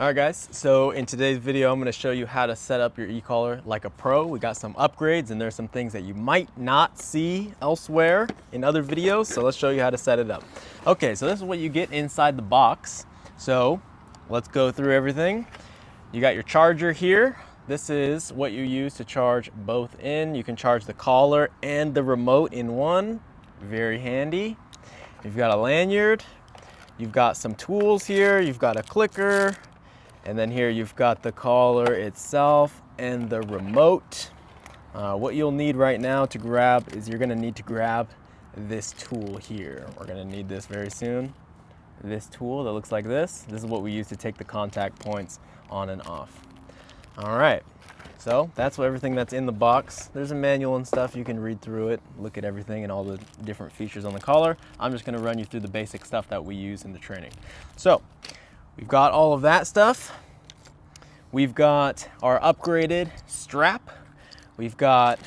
All right guys, so in today's video, I'm gonna show you how to set up your e-collar like a pro. We got some upgrades and there's some things that you might not see elsewhere in other videos. So let's show you how to set it up. Okay, so this is what you get inside the box. So let's go through everything. You got your charger here. This is what you use to charge both in. You can charge the collar and the remote in one. Very handy. You've got a lanyard. You've got some tools here. You've got a clicker. And then here you've got the collar itself and the remote. What you'll need right now to grab is you're gonna need to grab this tool here. We're gonna need this very soon. This tool that looks like this. This is what we use to take the contact points on and off. All right, so that's everything that's in the box. There's a manual and stuff. You can read through it, look at everything and all the different features on the collar. I'm just gonna run you through the basic stuff that we use in the training. So, we've got all of that stuff. We've got our upgraded strap. We've got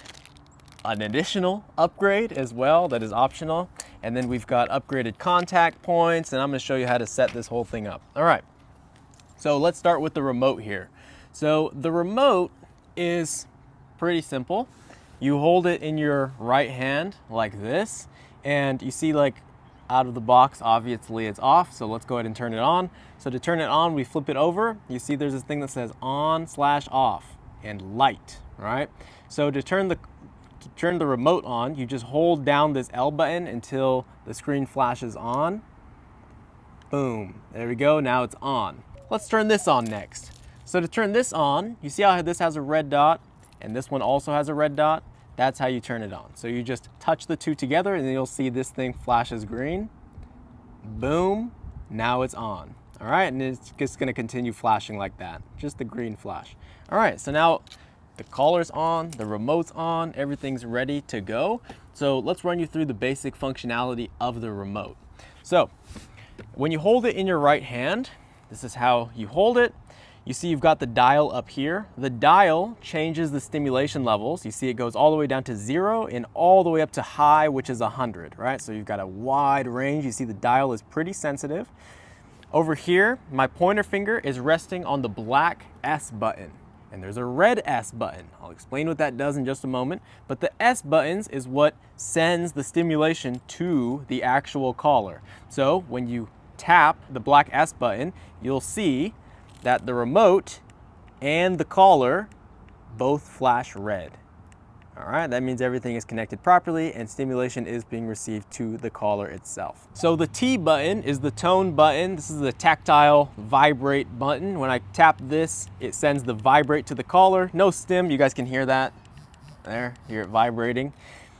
an additional upgrade as well that is optional. And then we've got upgraded contact points, and I'm gonna show you how to set this whole thing up. All right, so let's start with the remote here. So the remote is pretty simple. You hold it in your right hand like this, and you see like out of the box, obviously it's off, so let's go ahead and turn it on. So to turn it on, we flip it over. You see there's this thing that says on/off and light, right? So to turn the remote on, you just hold down this L button until the screen flashes on. Boom, there we go, now it's on. Let's turn this on next. So to turn this on, you see how this has a red dot and this one also has a red dot? That's how you turn it on. So you just touch the two together and then you'll see this thing flashes green. Boom, now it's on. All right, and it's just gonna continue flashing like that, just the green flash. All right, so now the collar's on, the remote's on, everything's ready to go. So let's run you through the basic functionality of the remote. So when you hold it in your right hand, this is how you hold it. You see you've got the dial up here. The dial changes the stimulation levels. You see it goes all the way down to 0 and all the way up to high, which is 100, right? So you've got a wide range. You see the dial is pretty sensitive. Over here, my pointer finger is resting on the black S button, and there's a red S button. I'll explain what that does in just a moment, but the S buttons is what sends the stimulation to the actual collar. So when you tap the black S button, you'll see that the remote and the collar both flash red. All right, that means everything is connected properly and stimulation is being received to the collar itself. So the T button is the tone button. This is the tactile vibrate button. When I tap this, it sends the vibrate to the collar. No stim, you guys can hear that. There, hear it vibrating.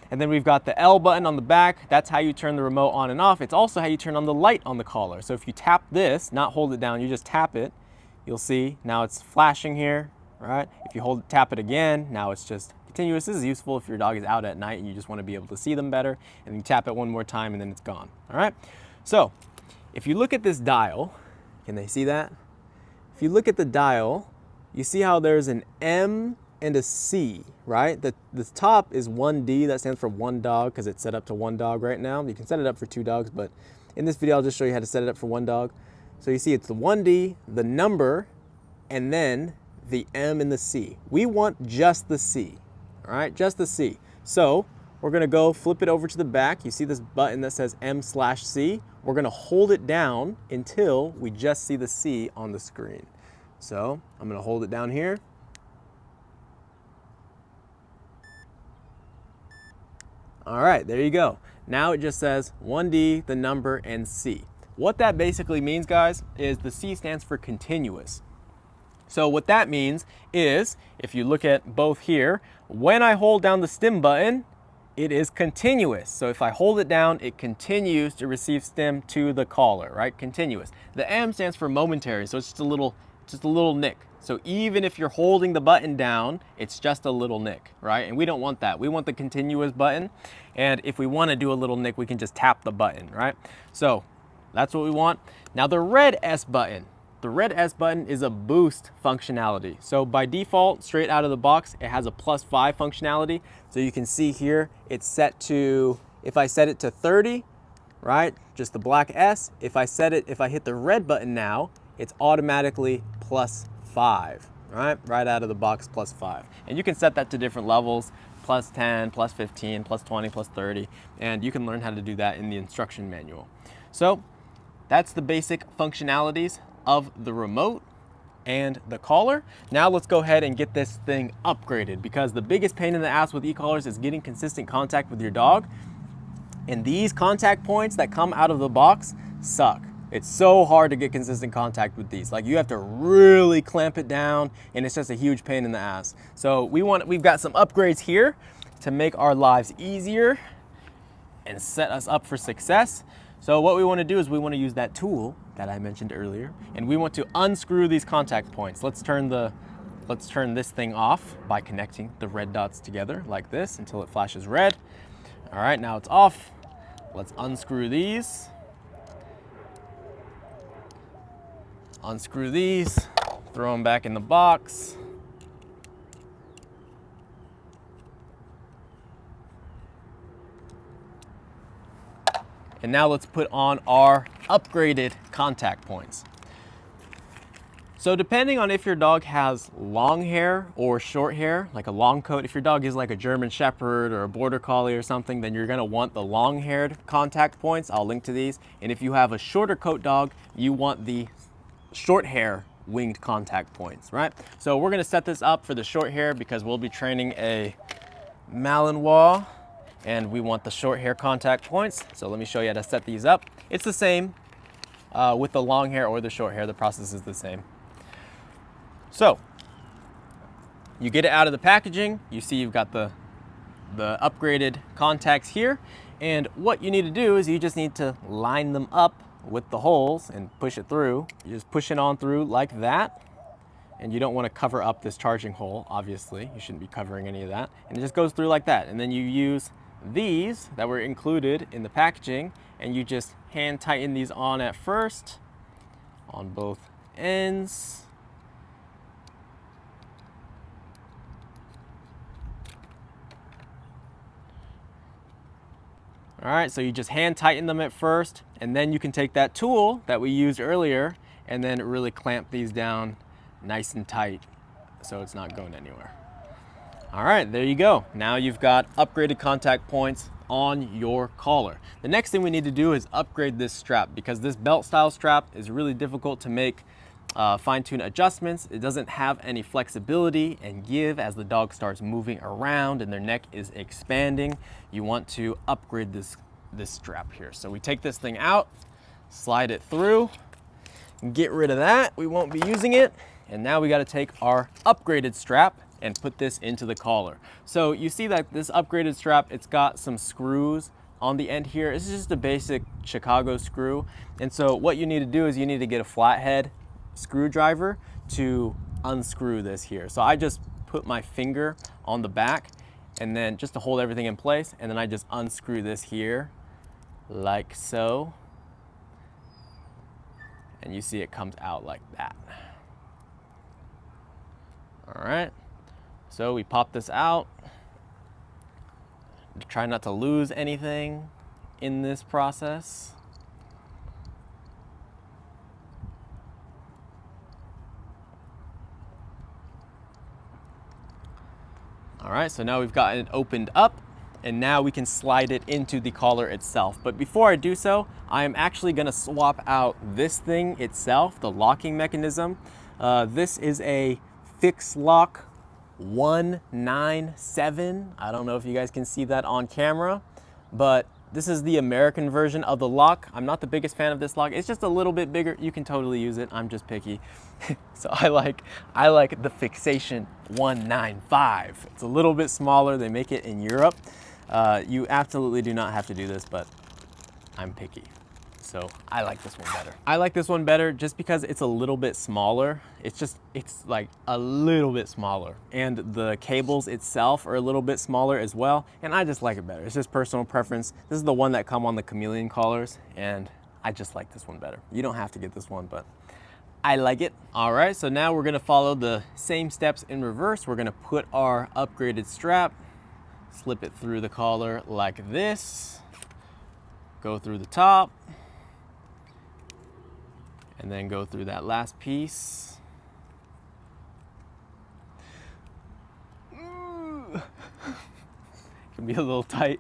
And then we've got the L button on the back. That's how you turn the remote on and off. It's also how you turn on the light on the collar. So if you tap this, not hold it down, you just tap it, you'll see now it's flashing here, right? If you tap it again, now it's just continuous. This is useful if your dog is out at night and you just want to be able to see them better, and you tap it one more time and then it's gone, all right? So if you look at this dial, can they see that? If you look at the dial, you see how there's an M and a C, right? The top is 1D, that stands for one dog because it's set up to one dog right now. You can set it up for two dogs, but in this video, I'll just show you how to set it up for one dog. So you see it's the 1D, the number, and then the M and the C. We want just the C, all right, just the C. So we're gonna go flip it over to the back. You see this button that says M/C? We're gonna hold it down until we just see the C on the screen. So I'm gonna hold it down here. All right, there you go. Now it just says 1D, the number, and C. What that basically means, guys, is the C stands for continuous. So what that means is, if you look at both here, when I hold down the stim button, it is continuous. So if I hold it down, it continues to receive stim to the collar, right? Continuous. The M stands for momentary, so it's just a little nick. So even if you're holding the button down, it's just a little nick, right? And we don't want that. We want the continuous button. And if we want to do a little nick, we can just tap the button, right? So that's what we want. Now the red S button. The red S button is a boost functionality. So by default, straight out of the box, it has a +5 functionality. So you can see here, it's set to, if I set it to 30, right? Just the black S. If I hit the red button now, it's automatically plus 5, right out of the box, plus 5. And you can set that to different levels, plus 10, plus 15, plus 20, plus 30, and you can learn how to do that in the instruction manual. So that's the basic functionalities of the remote and the collar. Now let's go ahead and get this thing upgraded, because the biggest pain in the ass with e-collars is getting consistent contact with your dog. And these contact points that come out of the box suck. It's so hard to get consistent contact with these. Like, you have to really clamp it down, and it's just a huge pain in the ass. So we've got some upgrades here to make our lives easier and set us up for success. So what we want to do is we want to use that tool that I mentioned earlier, and we want to unscrew these contact points. Let's turn this thing off by connecting the red dots together like this until it flashes red. All right, now it's off. Let's unscrew these. Unscrew these, throw them back in the box. And now let's put on our upgraded contact points. So depending on if your dog has long hair or short hair, like a long coat, if your dog is like a German Shepherd or a Border Collie or something, then you're gonna want the long-haired contact points. I'll link to these. And if you have a shorter coat dog, you want the short hair winged contact points, right? So we're gonna set this up for the short hair because we'll be training a Malinois, and we want the short hair contact points. So let me show you how to set these up. It's the same with the long hair or the short hair. The process is the same. So you get it out of the packaging. You see you've got the upgraded contacts here. And what you need to do is you just need to line them up with the holes and push it through. You just push it on through like that. And you don't want to cover up this charging hole, obviously. You shouldn't be covering any of that. And it just goes through like that. And then you use these that were included in the packaging, and you just hand tighten these on at first on both ends. All right, so you just hand tighten them at first, and then you can take that tool that we used earlier and then really clamp these down nice and tight so it's not going anywhere. All right, there you go. Now you've got upgraded contact points on your collar. The next thing we need to do is upgrade this strap, because this belt style strap is really difficult to make fine-tune adjustments. It doesn't have any flexibility and give as the dog starts moving around and their neck is expanding. You want to upgrade this strap here. So we take this thing out, slide it through, get rid of that. We won't be using it. And now we got to take our upgraded strap and put this into the collar. So you see that this upgraded strap, it's got some screws on the end here. This is just a basic Chicago screw. And so what you need to do is you need to get a flathead screwdriver to unscrew this here. So I just put my finger on the back, and then just to hold everything in place, and then I just unscrew this here like so. And you see it comes out like that. All right, so we pop this out. Try not to lose anything in this process. All right, so now we've got it opened up, and now we can slide it into the collar itself. But before I do so, I am actually gonna swap out this thing itself, the locking mechanism. This is a Fix Lock 197. I don't know if you guys can see that on camera, but this is the American version of the lock. I'm not the biggest fan of this lock. It's just a little bit bigger. You can totally use it. I'm just picky. So I like the Fixation 195. It's a little bit smaller. They make it in Europe. You absolutely do not have to do this, but I'm picky. So I like this one better. I like this one better just because it's a little bit smaller. It's like a little bit smaller. And the cables itself are a little bit smaller as well. And I just like it better. It's just personal preference. This is the one that come on the chameleon collars, and I just like this one better. You don't have to get this one, but I like it. All right, so now we're gonna follow the same steps in reverse. We're gonna put our upgraded strap, slip it through the collar like this, go through the top, and then go through that last piece can be a little tight.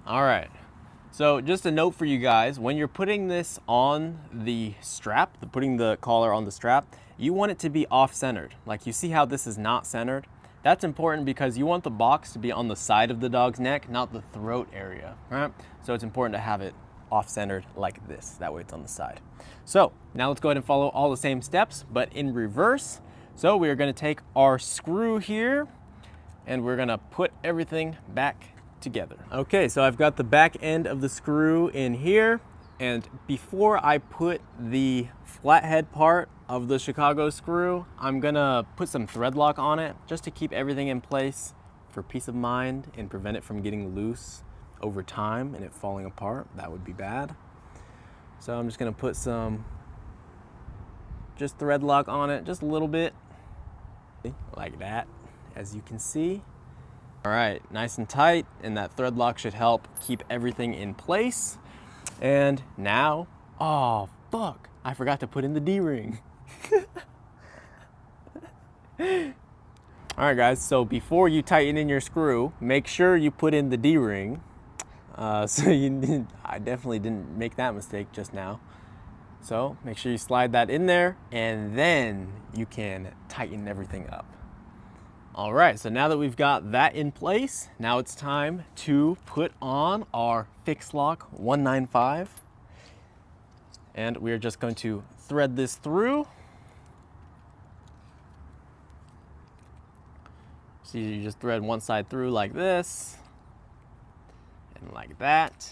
All right. So just a note for you guys, when you're putting this on the strap, putting the collar on the strap, you want it to be off-centered. Like you see how this is not centered? That's important because you want the box to be on the side of the dog's neck, not the throat area, right? So it's important to have it off-centered like this. That way it's on the side. So now let's go ahead and follow all the same steps, but in reverse. So we are gonna take our screw here and we're gonna put everything back together. Okay, so I've got the back end of the screw in here, and before I put the flathead part of the Chicago screw, I'm gonna put some thread lock on it just to keep everything in place for peace of mind and prevent it from getting loose over time and it falling apart. That would be bad. So I'm just gonna put some just thread lock on it, just a little bit, like that, as you can see. All right, nice and tight, and that thread lock should help keep everything in place. And now, oh fuck, I forgot to put in the D-ring. All right guys, so before you tighten in your screw, make sure you put in the D-ring. I definitely didn't make that mistake just now. So make sure you slide that in there, and then you can tighten everything up. All right, so now that we've got that in place, now it's time to put on our Fix Lock 195. And we're just going to thread this through. So you just thread one side through like this, and like that.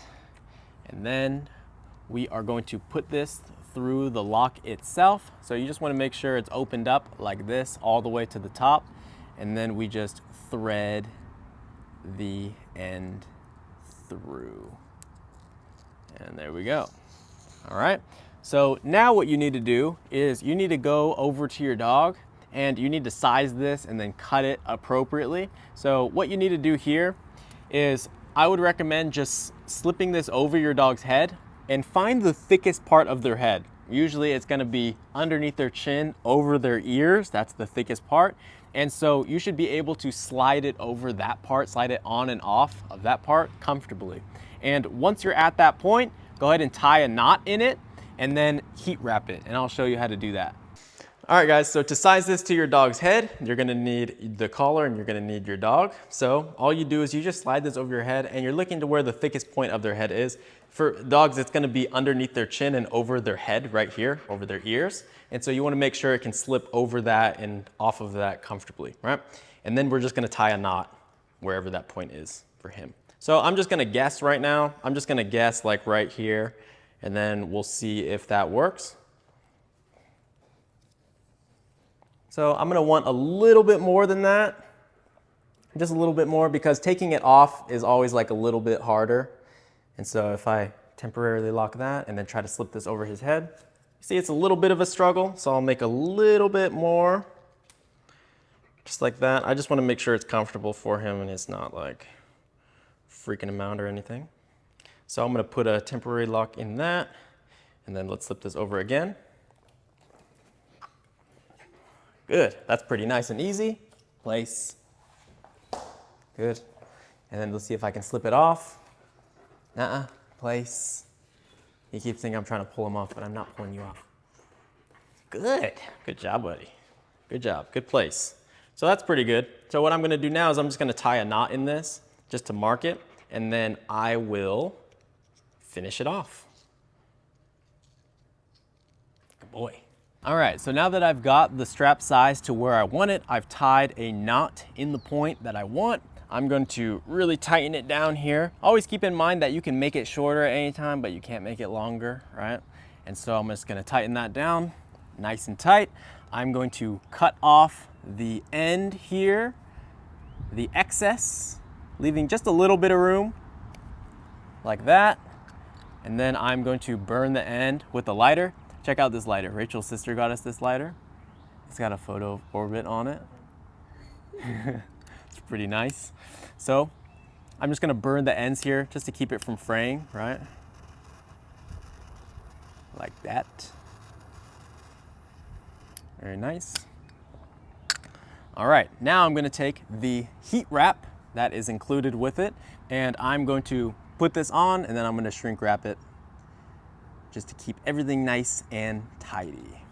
And then we are going to put this through the lock itself. So you just want to make sure it's opened up like this all the way to the top. And then we just thread the end through. And there we go. All right. So now what you need to do is you need to go over to your dog and you need to size this and then cut it appropriately. So what you need to do here is I would recommend just slipping this over your dog's head and find the thickest part of their head. Usually it's going to be underneath their chin, over their ears. That's the thickest part. And so you should be able to slide it over that part, slide it on and off of that part comfortably. And once you're at that point, go ahead and tie a knot in it and then heat wrap it. And I'll show you how to do that. All right guys, so to size this to your dog's head, you're gonna need the collar and you're gonna need your dog. So all you do is you just slide this over your head and you're looking to where the thickest point of their head is. For dogs, it's gonna be underneath their chin and over their head right here, over their ears. And so you wanna make sure it can slip over that and off of that comfortably, right? And then we're just gonna tie a knot wherever that point is for him. So I'm just gonna guess right now. I'm just gonna guess like right here, and then we'll see if that works. So I'm gonna want a little bit more than that, just a little bit more, because taking it off is always like a little bit harder. And so if I temporarily lock that and then try to slip this over his head, see it's a little bit of a struggle, so I'll make a little bit more, just like that. I just wanna make sure it's comfortable for him and it's not like freaking him out or anything. So I'm gonna put a temporary lock in that, and then let's slip this over again. Good, that's pretty nice and easy. Place, good. And then let's see if I can slip it off. Place. He keeps thinking I'm trying to pull him off, but I'm not pulling you off. Good, good job, buddy. Good job, good place. So that's pretty good. So what I'm gonna do now is I'm just gonna tie a knot in this, just to mark it, and then I will finish it off. Good boy. All right, so now that I've got the strap size to where I want it, I've tied a knot in the point that I want. I'm going to really tighten it down here. Always keep in mind that you can make it shorter at any time, but you can't make it longer, right? And so I'm just gonna tighten that down nice and tight. I'm going to cut off the end here, the excess, leaving just a little bit of room, like that. And then I'm going to burn the end with a lighter. Check out this lighter. Rachel's sister got us this lighter. It's got a photo orbit on it. It's pretty nice. So I'm just gonna burn the ends here just to keep it from fraying, right? Like that. Very nice. All right, now I'm gonna take the heat wrap that is included with it, and I'm going to put this on, and then I'm gonna shrink wrap it just to keep everything nice and tidy.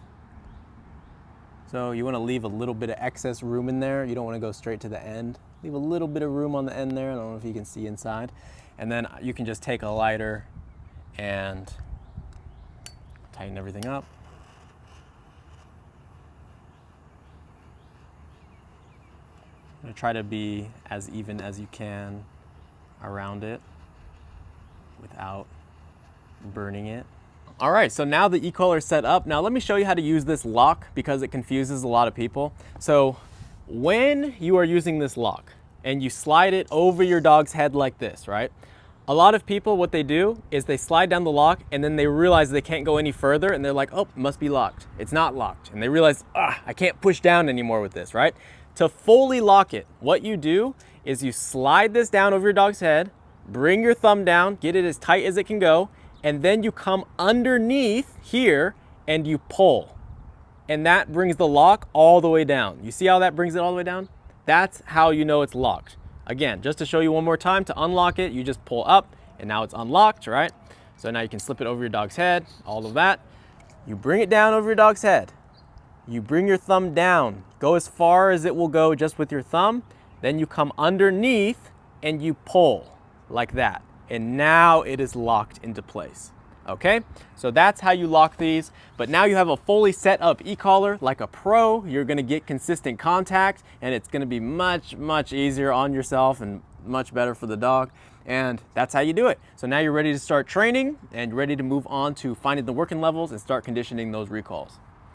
So you wanna leave a little bit of excess room in there. You don't wanna go straight to the end. Leave a little bit of room on the end there. I don't know if you can see inside. And then you can just take a lighter and tighten everything up. I'm gonna try to be as even as you can around it without burning it. All right, so now the e-collar is set up. Now let me show you how to use this lock because it confuses a lot of people. So when you are using this lock and you slide it over your dog's head like this, right? A lot of people, what they do is they slide down the lock and then they realize they can't go any further and they're like, oh, it must be locked. It's not locked. And they realize, I can't push down anymore with this, right? To fully lock it, what you do is you slide this down over your dog's head, bring your thumb down, get it as tight as it can go, and then you come underneath here and you pull. And that brings the lock all the way down. You see how that brings it all the way down? That's how you know it's locked. Again, just to show you one more time, to unlock it, you just pull up and now it's unlocked, right? So now you can slip it over your dog's head, all of that. You bring it down over your dog's head. You bring your thumb down, go as far as it will go just with your thumb. Then you come underneath and you pull like that. And now it is locked into place. Okay, so that's how you lock these. But now you have a fully set up e-collar like a pro. You're gonna get consistent contact and it's gonna be much, much easier on yourself and much better for the dog. And that's how you do it. So now you're ready to start training and ready to move on to finding the working levels and start conditioning those recalls.